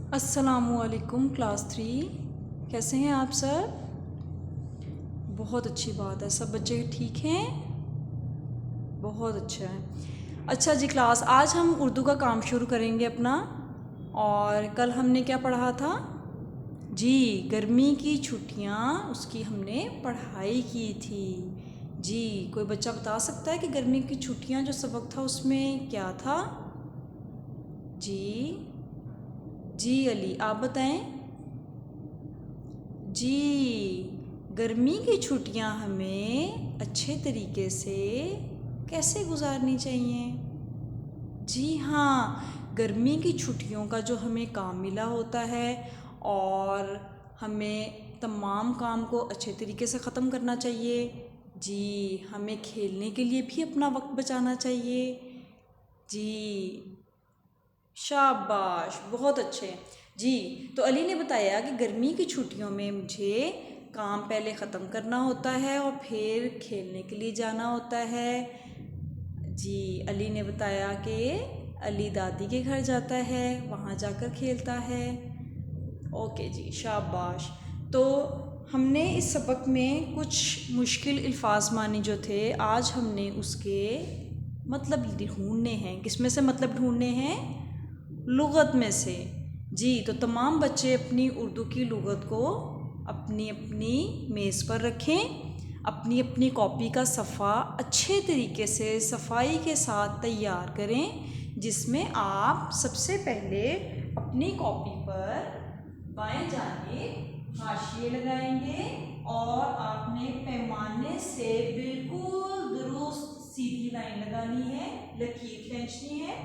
अस्सलामुअलैकुम क्लास 3। कैसे हैं आप सर? बहुत अच्छी बात है, सब बच्चे ठीक हैं। बहुत अच्छा है। अच्छा जी क्लास, आज हम उर्दू का काम शुरू करेंगे अपना। और कल हमने क्या पढ़ा था जी? गर्मी की छुट्टियां, उसकी हमने पढ़ाई की थी जी। कोई बच्चा बता सकता है कि गर्मी की छुट्टियां जो सबक था उसमें क्या था जी? जी अली, आप बताएं जी। गर्मी की छुट्टियां हमें अच्छे तरीके से कैसे गुजारनी चाहिए? जी हाँ, गर्मी की छुट्टियों का जो हमें काम मिला होता है और हमें तमाम काम को अच्छे तरीके से ख़त्म करना चाहिए जी। हमें खेलने के लिए भी अपना वक्त बचाना चाहिए जी। शाबाश, बहुत अच्छे जी। तो अली ने बताया कि गर्मी की छुट्टियों में मुझे काम पहले ख़त्म करना होता है और फिर खेलने के लिए जाना होता है जी। अली ने बताया कि अली दादी के घर जाता है, वहाँ जाकर खेलता है। ओके जी, शाबाश। तो हमने इस सबक में कुछ मुश्किल अल्फाज मानी जो थे, आज हमने उसके मतलब ढूंढने हैं। किसमें से मतलब ढूंढने हैं? लुग़त में से जी। तो तमाम बच्चे अपनी उर्दू की लुग़त को अपनी अपनी मेज़ पर रखें। अपनी अपनी कॉपी का सफ़ा अच्छे तरीके से सफाई के साथ तैयार करें, जिसमें आप सबसे पहले अपनी कॉपी पर बाएं जानिब हाशिए लगाएंगे और आपने पैमाने से बिल्कुल दुरुस्त सीधी लाइन लगानी है, लकीर खींचनी है।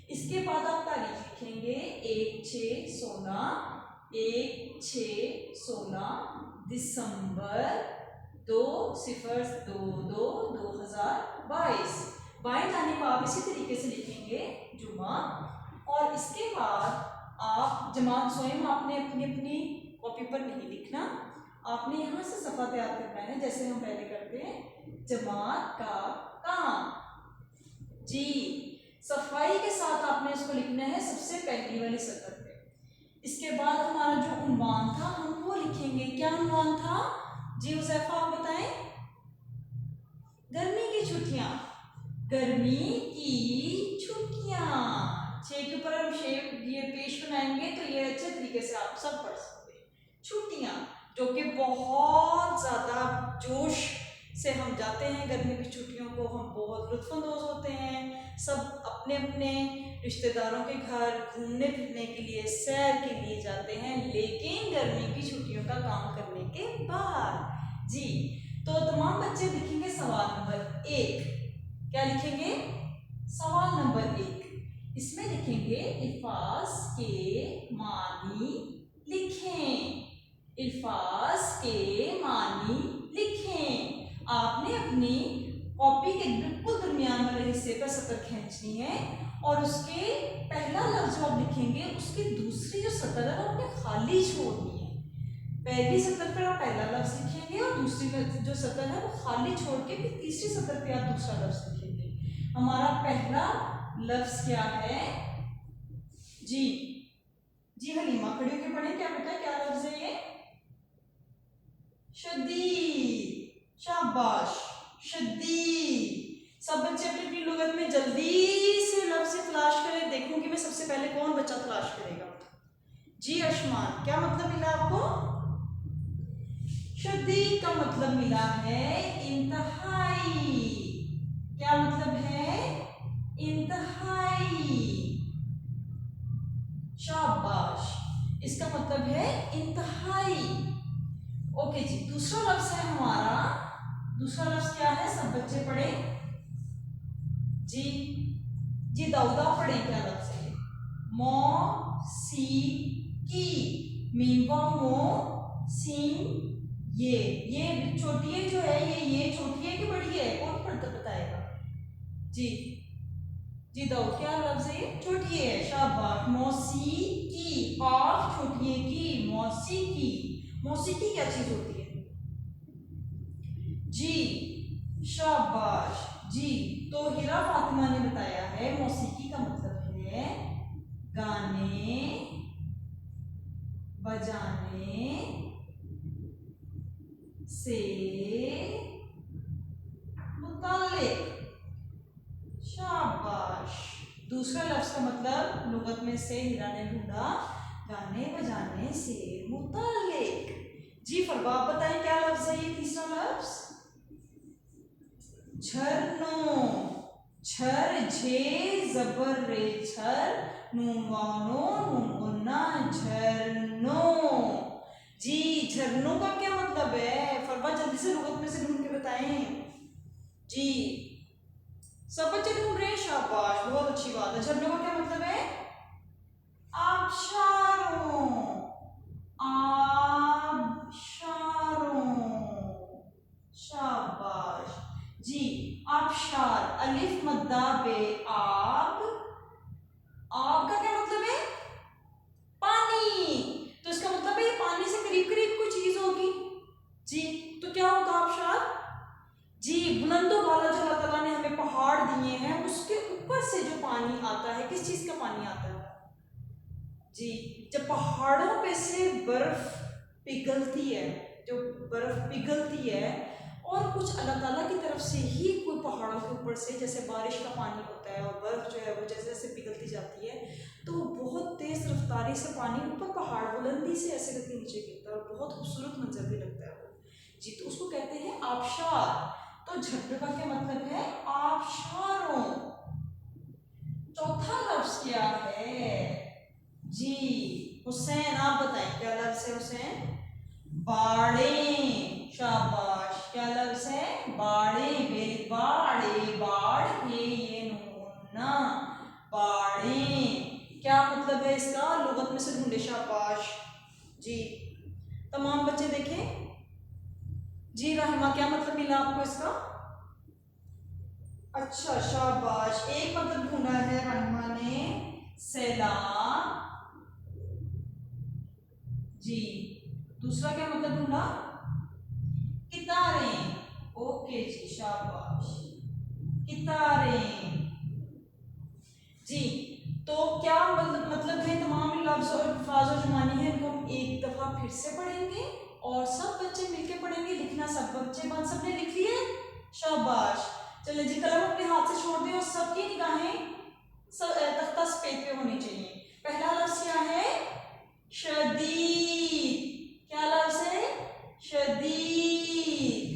इसके बाद आप तारीख लिखेंगे 1/6/16 दिसंबर 2022। बाएं जानिब आप इसी तरीके से लिखेंगे जुमा। और इसके बाद आप जमात स्वयं आपने अपनी अपनी कॉपी पर नहीं लिखना, आपने यहाँ से सफ़ा तैयार करना है जैसे हम पहले करते हैं। जमात का काम जी, सफाई के साथ आपने इसको लिखना है सबसे पहली वाली सतर पे। इसके बाद हमारा जो उन्वान था हम वो लिखेंगे। क्या उन्वान था जी हुज़ैफा, आप बताएं? गर्मी की छुट्टियां। गर्मी की छुट्टियां 6 के ऊपर हम शेप ये पेश बनाएंगे तो ये अच्छे तरीके से आप सब पढ़ सकते हैं। छुट्टियां जो कि बहुत ज़्यादा जोश से हम जाते हैं। गर्मी की छुट्टियों को हम बहुत लुत्फ़अंदोज़ होते हैं। सब अपने अपने रिश्तेदारों के घर घूमने फिरने के लिए, सैर के लिए जाते हैं, लेकिन गर्मी की छुट्टियों का काम करने के बाद जी। तो तमाम बच्चे लिखेंगे सवाल नंबर 1। क्या लिखेंगे? सवाल नंबर 1। इसमें लिखेंगे अल्फाज के मानी लिखें। अल्फाज के मानी लिखें। आपने अपनी कॉपी के बिल्कुल दरमियान वाले हिस्से पर सतर खींचनी है और उसके पहला लफ्ज जो आप लिखेंगे उसकी दूसरी जो सतर है वो आपने खाली छोड़नी है। पहली सतर पर आप पहला लफ्ज लिखेंगे और दूसरी जो सतर है वो खाली छोड़ के फिर तीसरी सतर पे आप दूसरा लफ्ज लिखेंगे। हमारा पहला लफ्ज क्या है जी? जी हलीमा, खड़ी होकर पढ़े। क्या बेटा, क्या लफ्ज है ये? शदीद। शाबाश, शदीद। सब बच्चे अपनी अपनी लुगत में जल्दी से लफ्ज तलाश करें। देखूंगी मैं सबसे पहले कौन बच्चा तलाश करेगा। जी अशमान, क्या मतलब मिला आपको? शदीद का मतलब मिला है इंतहाई। क्या मतलब है? इंतहाई। शाबाश, इसका मतलब है इंतहाई। ओके जी, दूसरा लफ्ज है हमारा। दूसरा लफ्ज क्या है? सब बच्चे पढ़े जी। जी दाऊदा पढ़े। क्या लफ्ज है? मौसीकी। मीम का मो, सीन ये छोटी है जो है, ये छोटी है कि बड़ी है? कौन पढ़कर बताएगा जी? जी दाऊद, क्या लफ्ज है? छोटी है। शाबाश। मौसीकी, काफ छोटी है की, मौसीकी। मौसीकी क्या चीज होती है जी? शाबाश जी। तो हिरा फातिमा ने बताया है मौसीकी का मतलब है गाने बजाने से मुताल्लिक। शाबाश। दूसरा लफ्ज का मतलब लुगत में से हीरा ने ढूंढा, गाने बजाने से मुताल्लिक। जी फरवा, आप बताएं क्या लफ्ज है ये तीसरा लफ्ज? झरनों। छर झे जबर रे छर, नून वानो नून गुन्ना, झरनों। जी झरनों का क्या मतलब है? फरवा जल्दी से लुगत में से ढूंढ के बताएं। जी सब बच्चे ढूंढ रहे हैं, शाबाश, बहुत अच्छी बात है। झरनों का क्या मतलब है? आबशारों। आबशारों। शाबाश जी। आबशार, अलिफ मद्दा बे आब। आब का क्या मतलब है? पानी। तो इसका मतलब है ये पानी से करीब करीब कोई चीज होगी। जी तो क्या होगा आबशार? जी बुलंदो वाला जो अल्लाह ताला ने हमें पहाड़ दिए हैं उसके ऊपर से जो पानी आता है, किस चीज का पानी आता है? जी जब पहाड़ों पे से बर्फ पिघलती है, जो बर्फ पिघलती है और कुछ अल्लाह ताला की तरफ से ही कोई पहाड़ों के ऊपर से जैसे बारिश का पानी होता है और बर्फ जो है वो जैसे जैसे पिघलती जाती है तो बहुत तेज रफ्तारी से पानी ऊपर पहाड़ बुलंदी से ऐसे करके नीचे गिरता है और बहुत खूबसूरत मंजर भी लगता है वो। जी तो उसको कहते हैं आबशार। तो झरने का क्या मतलब है? आबशारों। चौथा लफ्ज क्या है? जी हुसैन, आप बताएं क्या लफ्ज है हुसैन? बाड़े। शाबाश, क्या लफ्ज है? बाड़े। बेरी बाड़े, बाड़ ये नूना, बाड़े। क्या मतलब है इसका? लुगत में से ढूंढे, शाबाश जी। तमाम बच्चे देखें। जी रहमा, क्या मतलब मिला आपको इसका? अच्छा शाबाश, एक मतलब ढूंढा है रहमा ने, सैलाब। जी दूसरा क्या मतलब ढूंढा? कितारें। ओके जी, शाबाश, कितारें। जी तो क्या मतलब है? तमाम लफ्ज और अल्फाज और जो मानी है इनको हम एक दफा फिर से पढ़ेंगे और सब बच्चे मिलके पढ़ेंगे। लिखना सब बच्चे बात सबने लिख लिया? शाबाश। चलिए जी कलम अपने हाथ से छोड़ दें और सबकी निगाहें सब तख्ता सफेद पे होनी चाहिए। पहला लफ्ज क्या है? शदीद। क्या लफ्ज है? शदीद।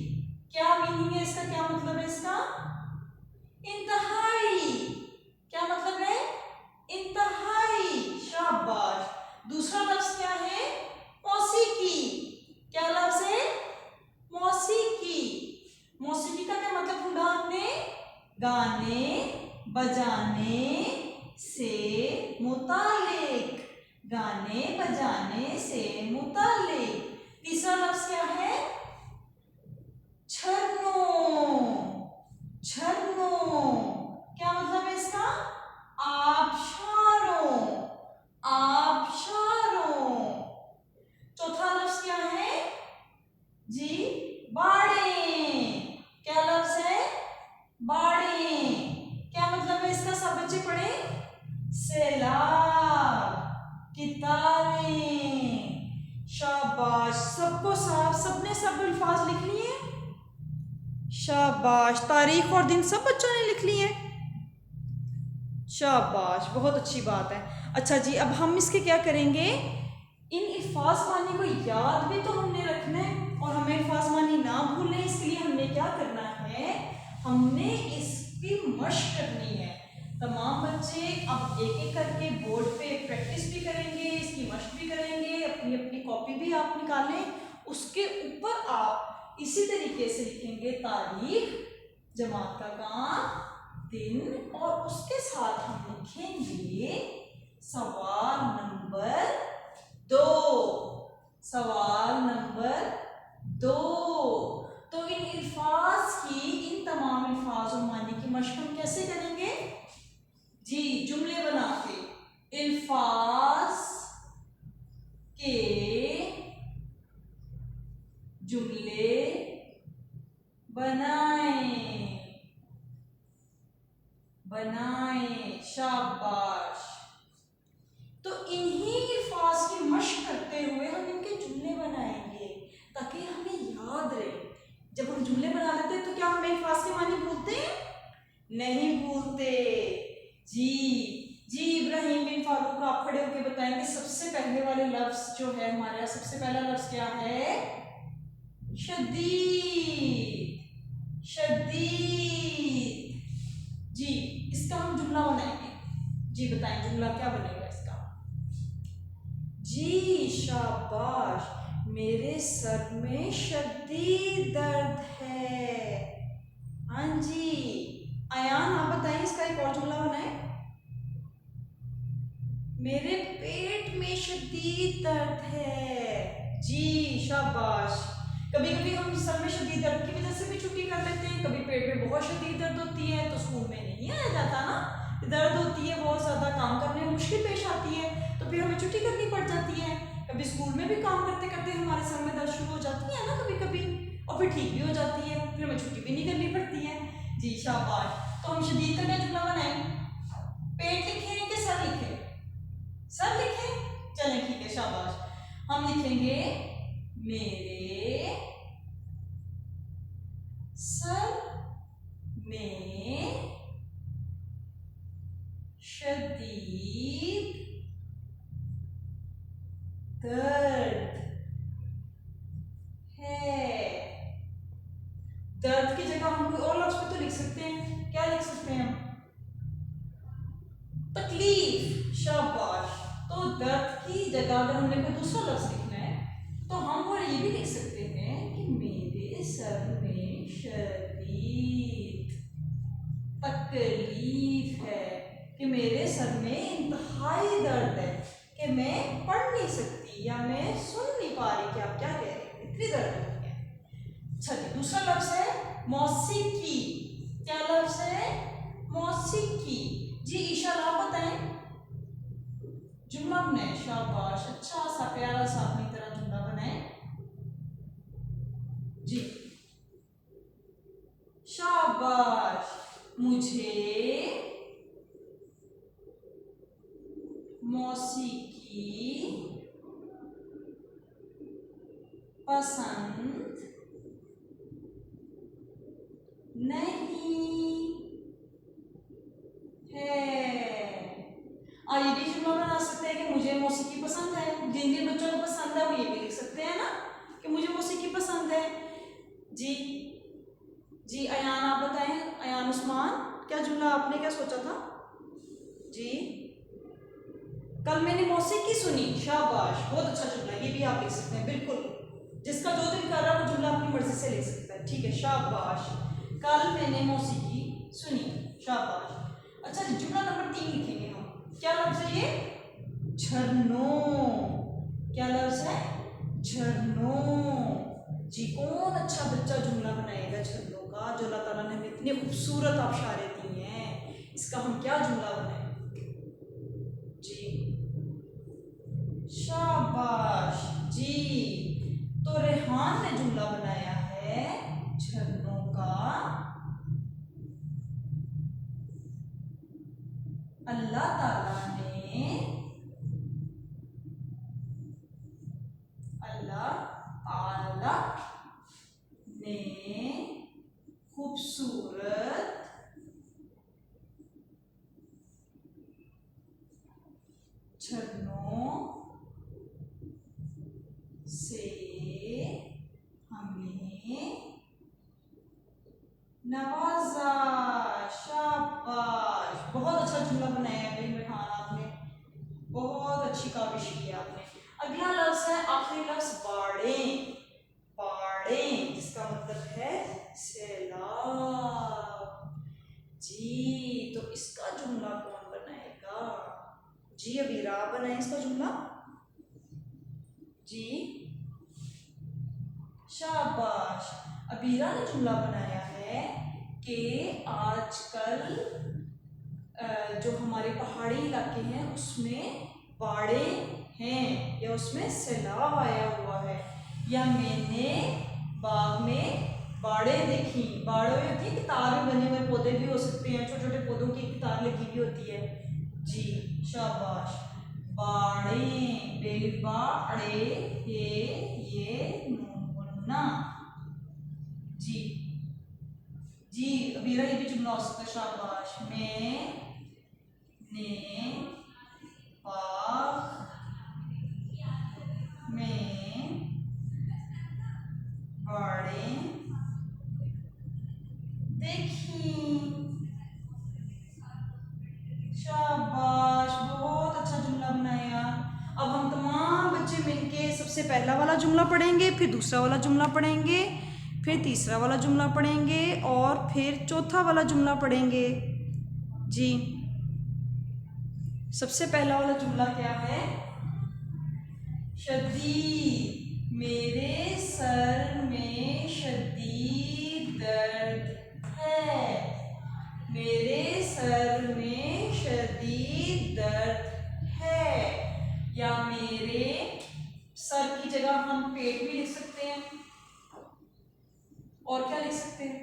क्या मीनिंग है इसका? क्या मतलब है इसका? इंतहाई। क्या मतलब है? इंतहाई। शाबाश। दूसरा लफ्ज क्या है? मौसीकी। क्या लफ्ज है? मौसीकी। मौसीकी का क्या मतलब ढूंढा हमने? गाने बजाने से मुतालिक। गाने बजाने से मुतालिक। तीसरा लफ्ज क्या है? झरनों। झरनों। क्या मतलब है इसका? आबशारों। आबशारों। चौथा लफ्ज क्या है? जी बाड़े। क्या लफ्ज है? बाड़े। क्या मतलब है इसका? सब बच्चे पढ़े। सैलाब, कितारें। शाबाश, सबको साफ, सबने सब अल्फाज लिख लिए? शाबाश। तारीख और दिन सब बच्चों ने लिख लिए? शाबाश, बहुत अच्छी बात है। अच्छा जी अब हम इसके क्या करेंगे? इन अल्फाज मानी को याद भी तो हमने रखना है और हमें अल्फाज मानी ना भूलें, इसके लिए हमने क्या करना है? हमने इसकी मशक करनी है। तमाम बच्चे अब एक एक करके बोर्ड पे प्रैक्टिस भी करेंगे, इसकी मशक भी करेंगे, अपनी अपनी कॉपी भी आप निकालें, उसके ऊपर आप इसी तरीके से लिखेंगे तारीख, जमात का काम, दिन और उसके साथ हम लिखेंगे सवाल नंबर 2। सवाल नंबर 2। तो इन अल्फाज की, इन तमाम अल्फाज और मानी की मशक हम कैसे करेंगे? जी जुमले बना के। अल्फाज के जुमले बनाएं। बनाएं। शाबाश। तो इन्हीं अल्फाज की मशक करते हुए जुमले बना लेते हैं तो क्या हम अल्फाज के मानी भूलते हैं? नहीं भूलते। जी जी इब्राहिम बिन फारूक, आप खड़े होकर बताएंगे सबसे पहले वाले लफ्ज जो है हमारे यहाँ, सबसे पहला लफ्ज क्या है? शदीद। शदीद। जी इसका हम जुमला बनाएंगे। जी बताएं जुमला क्या बनेगा इसका? जी शाबाश, मेरे सर में शदीद दर्द है। हाँ जी अयान, आप बताएं इसका एक और जुमला बनाएं। मेरे पेट में शदीद दर्द है। जी शाबाश। कभी कभी हम सर में शदीद दर्द की वजह से भी छुट्टी कर लेते हैं, कभी पेट में बहुत शदीद दर्द होती है तो स्कूल में नहीं आया जाता ना, दर्द होती है बहुत ज़्यादा, काम करने में मुश्किल पेश आती है तो फिर हमें छुट्टी करनी पड़ जाती है। कभी स्कूल में भी काम करते करते हमारे सर में दर्द शुरू हो जाती है ना कभी कभी, और फिर ठीक भी हो जाती है, फिर हमें छुट्टी भी नहीं करनी पड़ती है। जी शाबाश। तो हम शदीद का क्या जुमला बनाएं? पेट लिखें कि सर लिखें? सर लिखें, चलें ठीक है शाबाश। हम लिखेंगे मेरे सर में शदीद दर्द है। दर्द की जगह हम कोई और लफ्ज भी तो लिख सकते हैं, क्या लिख सकते हैं हम? तकलीफ। शाबाश। तो दर्द की जगह अगर हमने कोई दूसरा लफ्ज लिखना है तो हम वो ये भी लिख सकते हैं कि मेरे सर में शदीद तकलीफ है, कि मेरे सर में इंतहाई दर्द है, कि मैं पढ़ नहीं सकती या मैं सुन नहीं पा रही कि आप क्या कह रहे हैं, इतनी दर्द होती है। अच्छा जी दूसरा लफ्ज है मौसीकी। क्या लफ्ज है? मौसीकी। जी ईशा आप बताएं जुमला बनाए। शाबाश, अच्छा सा प्यारा सा अपनी तरह जुमला बनाए। जी शाबाश। मुझे मौसीकी पसंद नहीं है। ये भी जुमला बना सकते हैं कि मुझे मौसीकी पसंद है। जिन जिन बच्चों को पसंद है वो ये भी लिख सकते हैं ना कि मुझे मौसीकी पसंद है। जी जी अयान आप बताएं, अयान उस्मान क्या जुमला आपने क्या सोचा था? जी कल मैंने मौसीकी सुनी। शाबाश, बहुत अच्छा जुमला, ये भी आप लिख सकते हैं बिल्कुल। जिसका जो दिल कर रहा है वो जुमला अपनी मर्जी से लिख सकता है। ठीक है शाबाश, कल मैंने मौसीकी सुनी। शाबाश। अच्छा जुमला नंबर 3 लिखेंगे हम। क्या लफ्ज है ये? झरनों। क्या लफ्ज है? झरनों। जी कौन अच्छा बच्चा जुमला बनाएगा झरनों का, जो अल्लाह ताला ने हमें इतने खूबसूरत आबशारें दी हैं, इसका हम क्या जुमला बनाएं? जी शाबाश। जी तो रेहान ने जुमला बनाया है झरनों का अल्लाह ताला ने खूबसूरत झरनों से हमें नवाजा। शाबाश, बहुत अच्छा जुमला बनाया है भाई रेहान, आपने बहुत अच्छी काविश की है आपने। अगला लफ्ज है आखिरी लफ्ज बाड़े। बाड़े जिसका मतलब है सैलाब। जी तो इसका जुमला कौन बनाएगा? जी अबीरा आप बनाए इसका जुमला। जी शाबाश, अबीरा ने जुमला बनाया है कि आजकल जो हमारे पहाड़ी इलाके हैं उसमें बाड़े हैं या उसमें सैलाब आया हुआ है, या मैंने बाग में बाड़े देखी। बाड़े होती है, कतार में बने हुए पौधे भी हो सकते हैं, छोटे छोटे पौधों की कतार लगी भी होती है। जी शाबाश, बाड़े बेबाड़े ये नूना। जी मेरा ये भी जुमला हो सकता है, शाबाश। मैंने बाग में बाड़े देखी। शाबाश, बहुत अच्छा जुमला बनाया। अब हम तमाम बच्चे मिलके सबसे पहला वाला जुमला पढ़ेंगे, फिर दूसरा वाला जुमला पढ़ेंगे, फिर तीसरा वाला जुमला पढ़ेंगे और फिर चौथा वाला जुमला पढ़ेंगे। जी, सबसे पहला वाला जुमला क्या है? शदीद, मेरे सर में शदीद दर्द है। मेरे सर में शदीद दर्द है। या मेरे सर की जगह हम पेट भी लिख सकते हैं। और क्या लिख सकते हैं?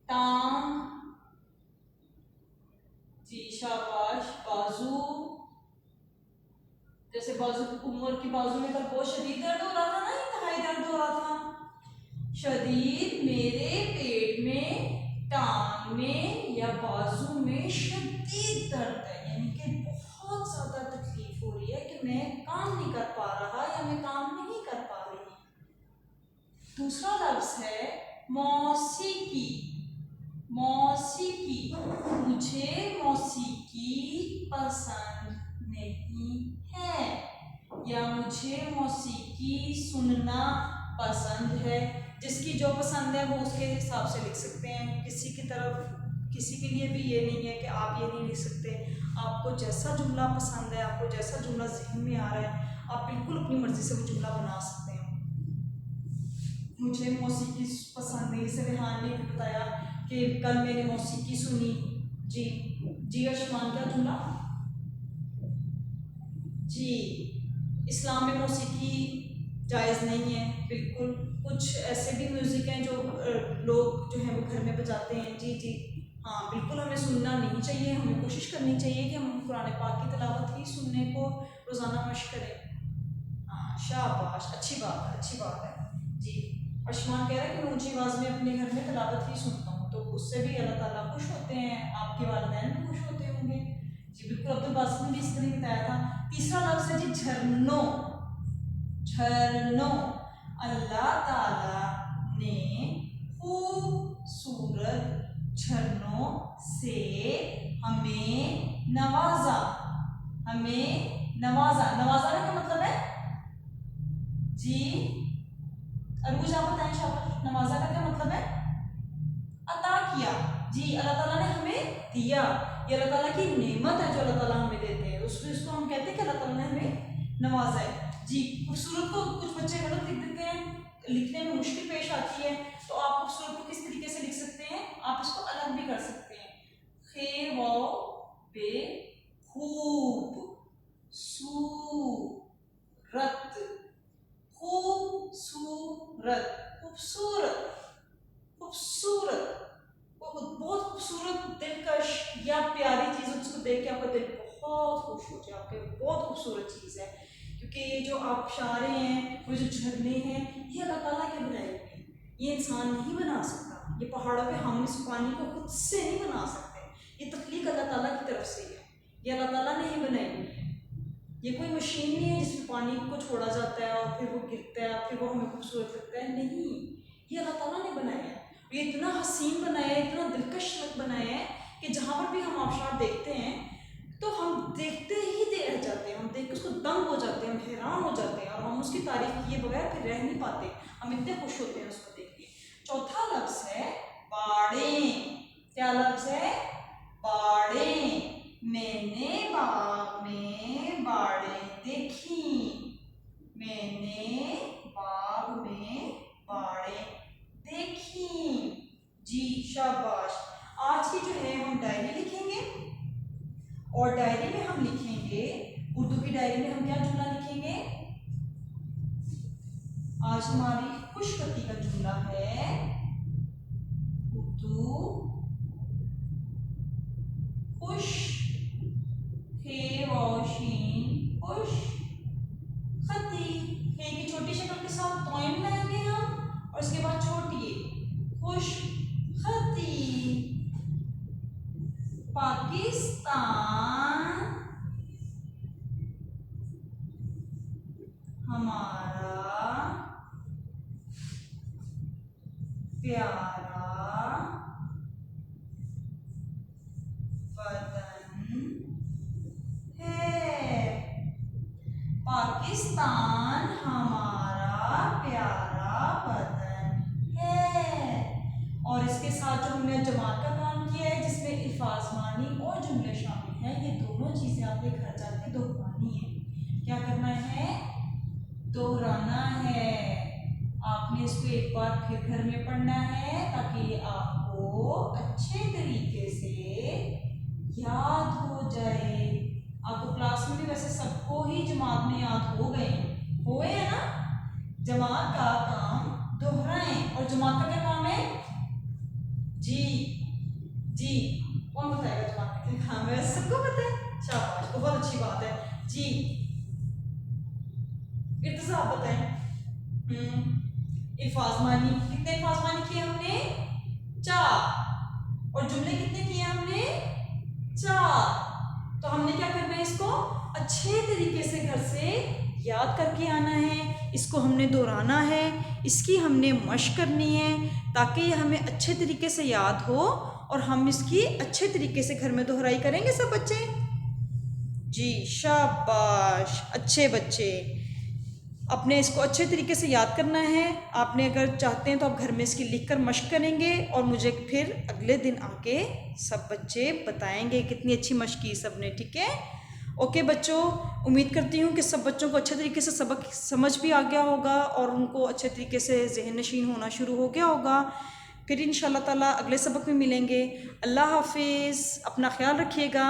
टांग। जी शाबाश। बाजू, जैसे बाजू, उमर की बाजू में कल बहुत शदीद दर्द हो रहा था ना, इंतहाई दर्द हो रहा था। शदीद, मेरे पेट में, टांग में या बाजू में शदीद दर्द है, यानी कि बहुत ज्यादा तकलीफ हो रही है कि मैं काम नहीं कर पा रहा या मैं काम नहीं कर पा रही। दूसरा लफ्ज है मौसीकी। मौसीकी, मुझे मौसीकी पसंद नहीं है या मुझे मौसीकी सुनना पसंद है। जिसकी जो पसंद है वो उसके हिसाब से लिख सकते हैं। किसी की तरफ, किसी के लिए भी ये नहीं है कि आप ये नहीं लिख सकते। आपको जैसा जुमला पसंद है, आपको जैसा जुमला ज़हन में आ रहा है, आप बिल्कुल अपनी मर्जी से वो जुमला बना सकते हैं। मुझे मौसीकी पसंद नहीं, जैसे रिहान ने भी बताया कि कल मैंने मौसीकी सुनी। जी जी अर्शमान, क्या जुमला? जी, इस्लाम में मौसीकी जायज़ नहीं है बिल्कुल। कुछ ऐसे भी म्यूज़िक हैं जो लोग जो हैं वो घर में बजाते हैं। जी जी हाँ, बिल्कुल हमें सुनना नहीं चाहिए। हमें कोशिश करनी चाहिए कि हम कुरान पाक की तिलावत ही सुनने को रोज़ाना मशक करें। हाँ शाबाश, अच्छी बात है, अच्छी बात है। जी, अर्शमान कह रहा है कि मैं ऊँची आवाज़ में अपने घर में तिलावत ही सुनता हूँ, तो उससे भी अल्लाह ताला खुश होते हैं, आपके वालिदैन भी खुश होते होंगे। जी बिल्कुल, अब्दुल बासित ने भी इस तरह बताया था। तीसरा लफ्ज़ है जी झरनों। झरनों, अल्लाह ताला ने खूबसूरत झरनों से हमें नवाजा। हमें नवाजा, नवाजा का क्या मतलब है? जी अरूज आप बताएं शाबाश, नवाजा का क्या मतलब है? अता किया। जी, अल्लाह ताला ने हमें दिया। ये अल्लाह ताला की नेमत है जो अल्लाह ताला हमें देते हैं, उसको हम कहते हैं कि अल्लाह ताला ने हमें नवाजा है। जी, खूबसूरत को कुछ बच्चे गलत लिख देते हैं, लिखने में मुश्किल पेश आती है, तो आप खूबसूरत को किस तरीके से लिख सकते हैं? आप इसको अलग भी कर सकते हैं। खे वाओ बे खूब सूरत। खूबसूरत, खूबसूरत, खूबसूरत, बहुत खूबसूरत, दिलकश या प्यारी चीज़, उसको देख के आपका दिल बहुत खुश हो जाए, आपके बहुत खूबसूरत चीज़ है। क्योंकि ये जो आबशारें हैं, वो जो झरने हैं, ये अल्लाह ताला के बनाए हुए हैं, ये इंसान नहीं बना सकता। ये पहाड़ों पे हम इस पानी को खुद से नहीं बना सकते, ये तख्लीक अल्लाह ताला की तरफ से है, ये अल्लाह ताला ने ही बनाई हुई है। ये कोई मशीन नहीं है जिसमें पानी को छोड़ा जाता है और फिर वो गिरता है, फिर वो हमें खूबसूरत लगता है। नहीं, ये अल्लाह ताला ने बनाया है। ये इतना हसीन बनाया है, इतना दिलकश बनाया है कि जहाँ पर भी हम आबशार देखते हैं तो हम देखते ही रह जाते हैं, हम देख के उसको दंग हो जाते हैं, हम हैरान हो जाते हैं और हम उसकी तारीफ किए बगैर फिर रह नहीं पाते, हम इतने खुश होते हैं उसको देख के। चौथा लफ्ज़ है बाड़े। क्या लफ्ज़ है? बाड़े। मैंने बाग में बाड़े देखी। मैंने बाग में बाड़े देखी। जी शाबाश। आज की जो है हम डायरी लिखेंगे और डायरी में हम लिखेंगे, उर्दू की डायरी में हम क्या जुमला लिखेंगे? आज हमारी खुशखती का जुमला है उर्दू खुश खे रोशीन खुश खती। हे की छोटी शक्ल के साथ तोय मिलाएंगे हम और इसके बाद छोटी खुश खत। हमारा प्यारा वतन है। पाकिस्तान हमारा प्यारा वतन है। और इसके साथ जो हमने जमात का काम किया है जिसमें इल्फाज मानी और जुमले शामिल हैं, ये दोनों चीजें आपके घर जाके दोहरानी है। क्या करना है? दोहराना है। आपने इसको एक बार फिर घर में पढ़ना है ताकि आपको अच्छे तरीके से याद हो जाए। आपको क्लास में भी वैसे सबको ही जमात में याद हो गए हैं ना। जमात का काम दोहराएं। और जमात का क्या काम है? जी जी, कौन बताएगा जमात का क्या काम है? सबको पता है। शाबाश, बहुत अच्छी बात है जी। इर्तिजा आप बताएं। इल्फाज मानी, कितने इल्फाज मानी किए हमने? 4। और जुमले कितने किए हमने? 4। तो हमने क्या करना है? इसको अच्छे तरीके से घर से याद करके आना है। इसको हमने दोहराना है, इसकी हमने मशक करनी है ताकि ये हमें अच्छे तरीके से याद हो और हम इसकी अच्छे तरीके से घर में दोहराई करेंगे सब बच्चे। जी शाबाश, अच्छे बच्चे। अपने इसको अच्छे तरीके से याद करना है। आपने अगर चाहते हैं तो आप घर में इसकी लिखकर मशक करेंगे और मुझे फिर अगले दिन आके सब बच्चे बताएंगे कितनी अच्छी मशक की सब ने। ठीक है? ओके बच्चों, उम्मीद करती हूँ कि सब बच्चों को अच्छे तरीके से सबक समझ भी आ गया होगा और उनको अच्छे तरीके से ज़हन नशीन होना शुरू हो गया होगा। फिर इंशाल्लाह ताला अगले सबक में मिलेंगे। अल्लाह हाफिज़, अपना ख्याल रखिएगा।